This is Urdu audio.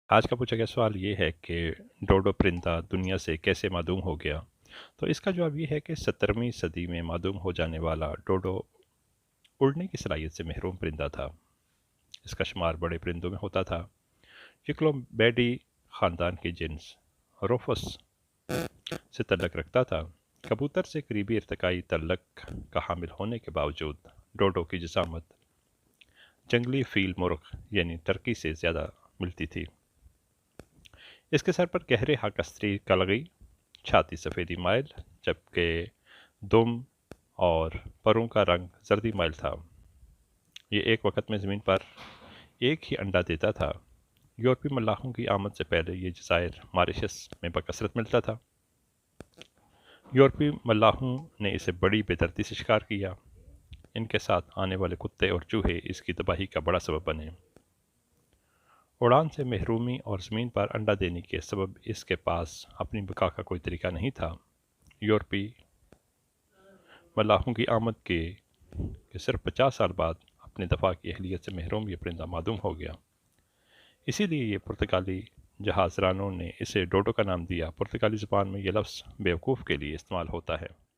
آج کا پوچھا گیا سوال یہ ہے کہ ڈوڈو پرندہ دنیا سے کیسے معدوم ہو گیا؟ تو اس کا جواب یہ ہے کہ 17ویں صدی میں معدوم ہو جانے والا ڈوڈو اڑنے کی صلاحیت سے محروم پرندہ تھا۔ اس کا شمار بڑے پرندوں میں ہوتا تھا۔ یکلومیڈی خاندان کے جنس روفس سے تعلق رکھتا تھا۔ کبوتر سے قریبی ارتقائی تعلق کا حامل ہونے کے باوجود ڈوڈو کی جسامت جنگلی فیل مرغ یعنی ٹرکی سے زیادہ ملتی تھی۔ اس کے سر پر گہرے ہاکستری کلگی، چھاتی سفیدی مائل، جبکہ دم اور پروں کا رنگ زردی مائل تھا۔ یہ ایک وقت میں زمین پر ایک ہی انڈا دیتا تھا۔ یورپی ملاحوں کی آمد سے پہلے یہ جزائر ماریشس میں بکثرت ملتا تھا۔ یورپی ملاحوں نے اسے بڑی بے دردی سے شکار کیا۔ ان کے ساتھ آنے والے کتے اور چوہے اس کی تباہی کا بڑا سبب بنے۔ اڑان سے محرومی اور زمین پر انڈا دینے کے سبب اس کے پاس اپنی بقا کا کوئی طریقہ نہیں تھا۔ یورپی ملاحوں کی آمد کے صرف 50 سال بعد اپنے دفاع کی اہلیت سے محروم یہ پرندہ معدوم ہو گیا۔ اسی لیے یہ پرتگالی جہاز رانوں نے اسے ڈوڈو کا نام دیا۔ پرتگالی زبان میں یہ لفظ بیوقوف کے لیے استعمال ہوتا ہے۔